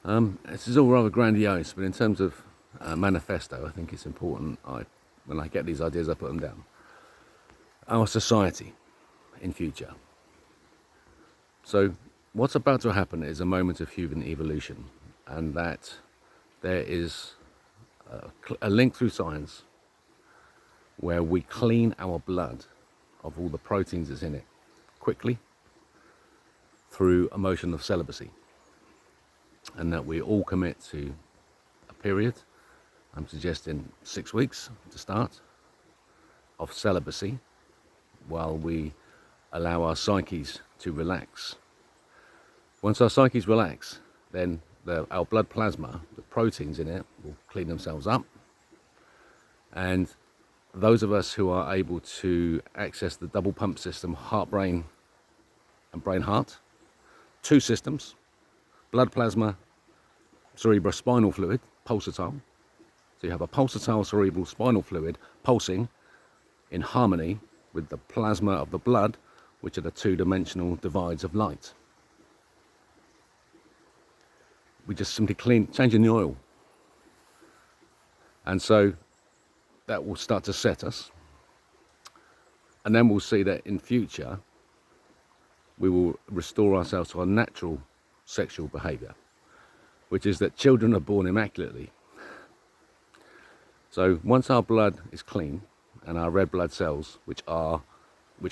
This is all rather grandiose, but in terms of manifesto, I think it's important. When I get these ideas, I put them down. Our society in future. So what's about to happen is a moment of human evolution, and that there is a link through science where we clean our blood of all the proteins that's in it quickly through a motion of celibacy, and that we all commit to a period, I'm suggesting 6 weeks to start, of celibacy, while we allow our psyches to relax. Once our psyches relax, then our blood plasma, the proteins in it, will clean themselves up. And those of us who are able to access the double pump system, heart-brain and brain-heart, 2 systems, blood plasma, cerebrospinal fluid, pulsatile. So you have a pulsatile cerebral spinal fluid pulsing in harmony with the plasma of the blood, which are the 2-dimensional divides of light. We just simply changing the oil. And so that will start to set us. And then we'll see that in future, we will restore ourselves to our natural sexual behavior, which is that children are born immaculately. So once our blood is clean, and our red blood cells, which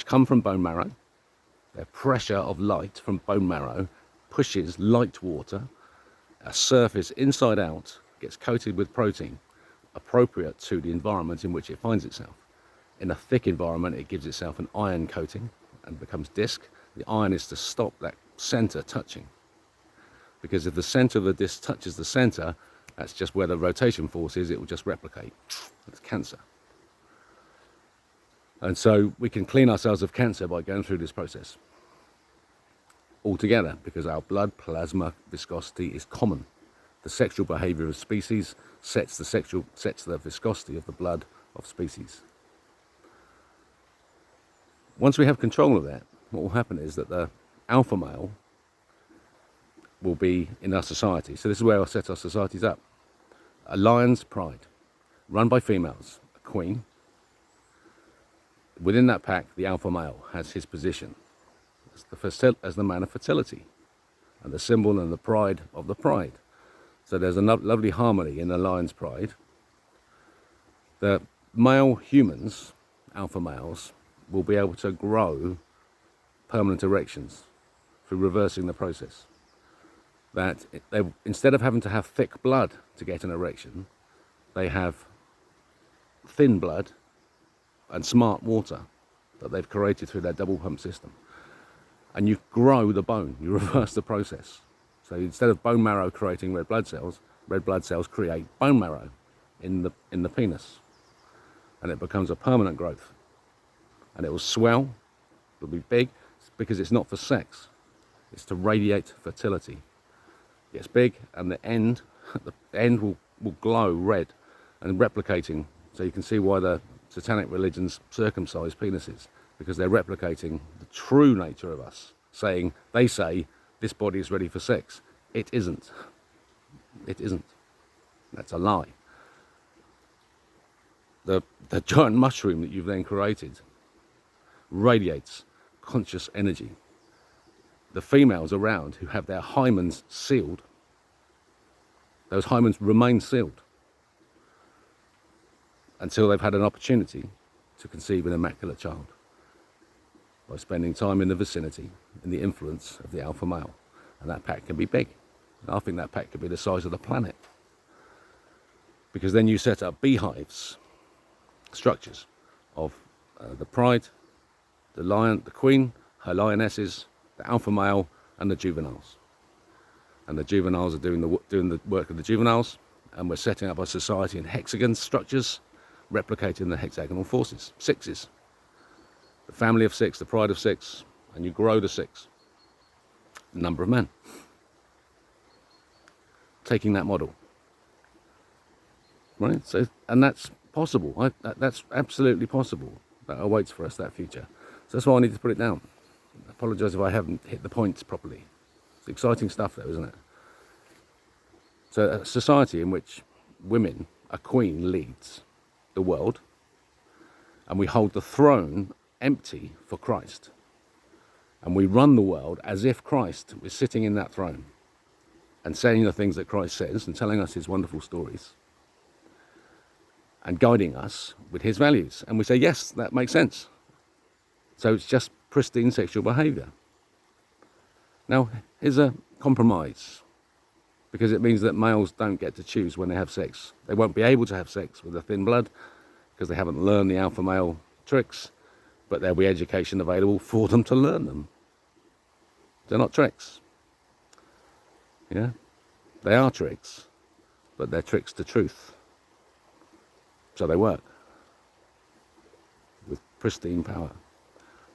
come from bone marrow, the pressure of light from bone marrow pushes light water, a surface inside out, gets coated with protein appropriate to the environment in which it finds itself. In a thick environment, it gives itself an iron coating and becomes disc. The iron is to stop that center touching, because if the center of the disc touches the center, that's just where the rotation force is. It will just replicate. It's cancer. And so we can clean ourselves of cancer by going through this process altogether, because our blood plasma viscosity is common. The sexual behavior of species sets the viscosity of the blood of species. Once we have control of that, what will happen is that the alpha male will be in our society. So this is where I'll set our societies up. A lion's pride, run by females, a queen. Within that pack, the alpha male has his position as the man of fertility, and the symbol and the pride of the pride. So there's a lovely harmony in the lion's pride. The male humans, alpha males, will be able to grow permanent erections through reversing the process. That instead of having to have thick blood to get an erection, they have thin blood and smart water that they've created through their double pump system. And you grow the bone, you reverse the process. So instead of bone marrow creating red blood cells create bone marrow in the penis. And it becomes a permanent growth. And it will swell, it'll be big, because it's not for sex. It's to radiate fertility. It gets big, and the end will glow red and replicating. So you can see why the satanic religions circumcise penises, because they're replicating the true nature of us, they say this body is ready for sex. It isn't. It isn't. That's a lie. The giant mushroom that you've then created radiates conscious energy. The females around who have their hymens sealed, those hymens remain sealed until they've had an opportunity to conceive an immaculate child by spending time in the vicinity, in the influence of the alpha male. And that pack can be big. I think that pack could be the size of the planet, because then you set up beehives, structures of the pride, the lion, the queen, her lionesses, the alpha male, and the juveniles. And the juveniles are doing the work of the juveniles, and we're setting up our society in hexagon structures, replicating the hexagonal forces, 6s. The family of 6, the pride of 6, and you grow the 6. The number of men. Taking that model. Right? So, and that's possible. That's absolutely possible. That awaits for us, that future. So that's why I need to put it down. I apologise if I haven't hit the points properly. It's exciting stuff though, isn't it? So a society in which women, a queen leads the world, and we hold the throne empty for Christ. And we run the world as if Christ was sitting in that throne and saying the things that Christ says and telling us his wonderful stories and guiding us with his values. And we say, yes, that makes sense. So it's just pristine sexual behaviour. Now, here's a compromise, because it means that males don't get to choose when they have sex. They won't be able to have sex with a thin blood because they haven't learned the alpha male tricks, but there'll be education available for them to learn them. They're not tricks. Yeah? They are tricks, but they're tricks to truth. So they work with pristine power.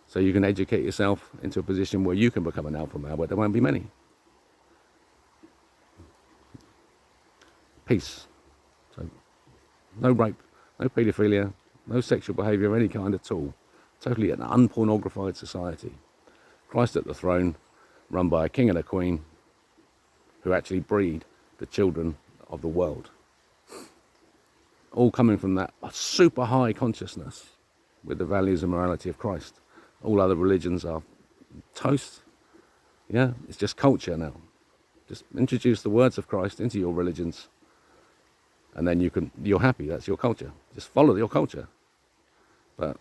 So you can educate yourself into a position where you can become an alpha male, but there won't be many. Peace. So no rape, no paedophilia, no sexual behaviour of any kind at all. Totally an unpornographied society. Christ at the throne, run by a king and a queen who actually breed the children of the world. All coming from that super high consciousness with the values and morality of Christ. All other religions are toast. Yeah, it's just culture now. Just introduce the words of Christ into your religions, and then you're happy. That's your culture. Just follow your culture. But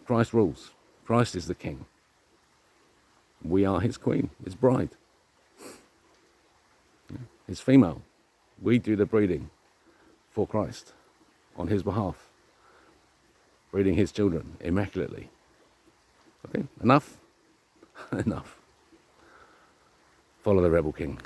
Christ rules. Christ is the king. We are his queen, his bride, his female. We do the breeding for Christ on his behalf, breeding his children immaculately. Okay, enough? Enough. Follow the rebel king.